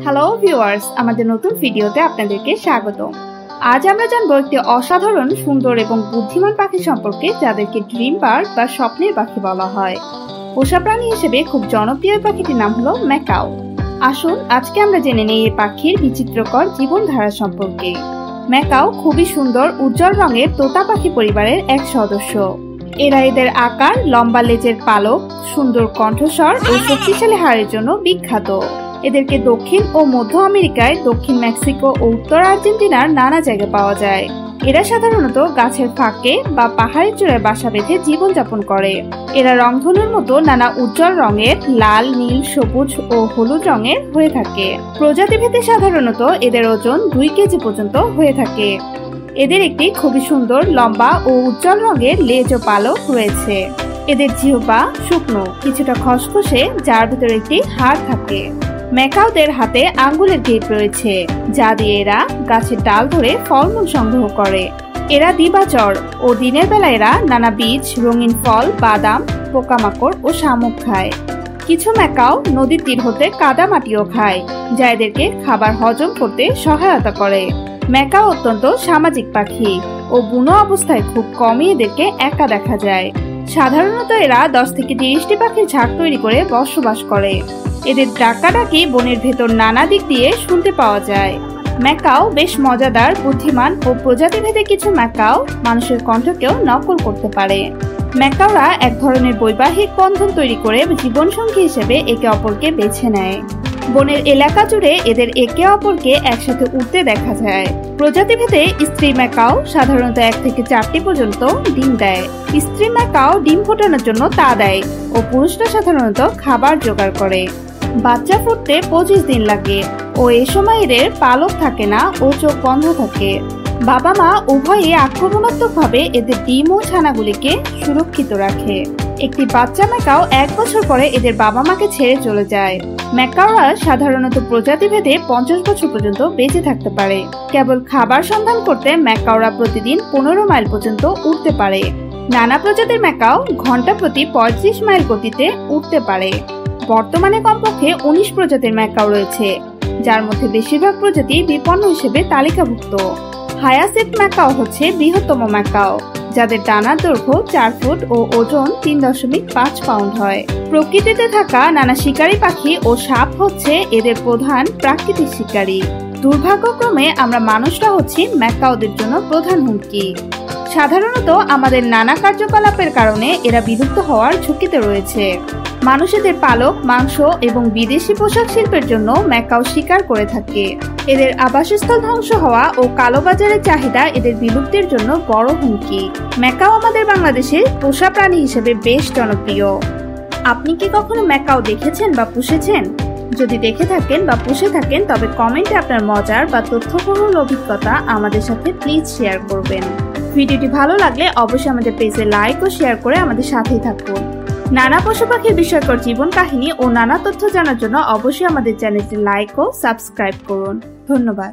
Hello viewers, আমাদের নতুন ভিডিওতে আপনাদেরকে স্বাগত। আজ আমরা জানবো একটি অসাধারণ সুন্দর এবং বুদ্ধিমান পাখি সম্পর্কে, যাদেরকে ড্রিম বার্ড বা স্বপ্নের পাখি বলা হয়। পোষা প্রাণী হিসেবে খুব জনপ্রিয় পাখিটির নাম হলো ম্যাকাও। আসুন আজকে আমরা জেনে নিই এই পাখির বিচিত্রকর জীবনধারা সম্পর্কে। ম্যাকাও খুবই সুন্দর উজ্জ্বল রঙের তোতা পাখি পরিবারের এক সদস্য। এরা এদের আকার, লম্বা লেজের পালক, সুন্দর কণ্ঠস্বর ও শক্তিশালী হাড়ের জন্য বিখ্যাত। এদেরকে দক্ষিণ ও মধ্য আমেরিকায়, দক্ষিণ মেক্সিকো ও উত্তর আর্জেন্টিনার নানা জায়গায় পাওয়া যায়। এরা সাধারণত গাছের ফাঁকে বা পাহাড়ের চূড়ায় বাসা বেঁধে জীবনযাপন করে। এরা রংধনুর মতো নানা উজ্জ্বল রঙের, লাল, নীল, সবুজ ও হলুদ রঙের হয়ে থাকে। প্রজাতিভেদে সাধারণত এদের ওজন 2 কেজি পর্যন্ত হয়ে থাকে। এদের একটি খুবই সুন্দর লম্বা ও উজ্জ্বল রঙের লেজ ও পালক রয়েছে। এদের জিহ্বা শুকনো, কিছুটা খসখসে, যার ভিতরে একটি হাড় থাকে। ম্যাকাওদের হাতে আঙ্গুলের গিঁট রয়েছে, যা দিয়ে এরা গাছের ডাল ধরে ফলমূল সংগ্রহ করে। এরা দিবাচর ও দিনের বেলা এরা নানা বীজ, রঙিন ফল, বাদাম, পোকামাকড় ও শামুক খায়। কিছু ম্যাকাও নদীর তীর হতে কাদা মাটিও খায়, যা এদেরকে খাবার হজম করতে সহায়তা করে। ম্যাকাও অত্যন্ত সামাজিক পাখি ও বুনো অবস্থায় খুব কমই এদেরকে একা দেখা যায়। সাধারণত এরা 10 থেকে 30টি পাখির ঝাঁক তৈরি করে বসবাস করে। এদের ডাকাডাকি বনের ভেতর নানা দিক দিয়ে শুনতে পাওয়া যায়। ম্যাকাও বেশ মজাদার, বুদ্ধিমান ও প্রজাতিভেদে কিছু ম্যাকাও মানুষের কণ্ঠকেও নকল করতে পারে। ম্যাকাওরা এক ধরনের বৈবাহিক বন্ধন তৈরি করে জীবনসঙ্গী হিসেবে একে অপরকে বেছে নেয়। বনের এলাকা জুড়ে এদের একে অপরকে একসাথে উঠতে দেখা যায়। প্রজাতিভেদে স্ত্রী ম্যাকাও সাধারণত 1 থেকে 4টি পর্যন্ত ডিম দেয়। স্ত্রী ম্যাকাও ডিম ফোটানোর জন্য তা দেয় ও পুরুষরা সাধারণত খাবার জোগাড় করে। বাচ্চা ফুটতে 25 দিন লাগে ও এ সময় এদের পালক থাকে না ও চোখ বন্ধ থাকে। বাবা মা উভয়ে আক্রমণাত্মকভাবে এদের ডিম ও ছানাগুলিকে সুরক্ষিত রাখে। একটি বাচ্চা ম্যাকাও 1 বছর পরে এদের বাবা মাকে ছেড়ে চলে যায়। ম্যাকাওরা সাধারণত প্রজাতিভেদে 50 বছর পর্যন্ত বেঁচে থাকতে পারে। কেবল খাবার সন্ধান করতে ম্যাকাওরা প্রতিদিন 15 মাইল পর্যন্ত উড়তে পারে। নানা প্রজাতির ম্যাকাও ঘন্টা প্রতি 35 মাইল গতিতে উড়তে পারে। বর্তমানে কমপক্ষে 19 প্রজাতির ম্যাকাও রয়েছে, যার মধ্যে বেশিরভাগ প্রজাতি বিপন্ন হিসেবে তালিকাভুক্ত। হায়াসিন্থ ম্যাকাও হচ্ছে বৃহত্তম ম্যাকাও, যাদের ডানার দৈর্ঘ্য 4 ফুট ও ওজন 3.5 পাউন্ড হয়। প্রকৃতিতে থাকা নানা শিকারী পাখি ও সাপ হচ্ছে এদের প্রধান প্রাকৃতিক শিকারী। দুর্ভাগ্যক্রমে আমরা মানুষরা হচ্ছি ম্যাকাওদের জন্য প্রধান হুমকি। সাধারণত আমাদের নানা কার্যকলাপের কারণে এরা বিলুপ্ত হওয়ার ঝুঁকিতে রয়েছে। মানুষেদের পালক, মাংস এবং বিদেশি পোশাক শিল্পের জন্য ম্যাকাও শিকার করে থাকে। এদের আবাসস্থল ধ্বংস হওয়া ও কালোবাজারের চাহিদা এদের বিলুপ্তির জন্য বড় হুমকি। ম্যাকাও আমাদের বাংলাদেশের পোষা প্রাণী হিসেবে বেশ জনপ্রিয়। আপনি কি কখনো ম্যাকাও দেখেছেন বা পুষেছেন? যদি দেখে থাকেন বা পুষে থাকেন, তবে কমেন্টে আপনার মজার বা তথ্যবহুল অভিজ্ঞতা আমাদের সাথে প্লিজ শেয়ার করবেন। ভিডিওটি ভালো লাগলে অবশ্যই আমাদের পেজে লাইক ও শেয়ার করে আমাদের সাথেই থাকুন। নানা পশু পাখির বিষয়কর জীবন কাহিনী ও নানা তথ্য জানার জন্য অবশ্যই আমাদের চ্যানেলটি লাইক ও সাবস্ক্রাইব করুন। ধন্যবাদ।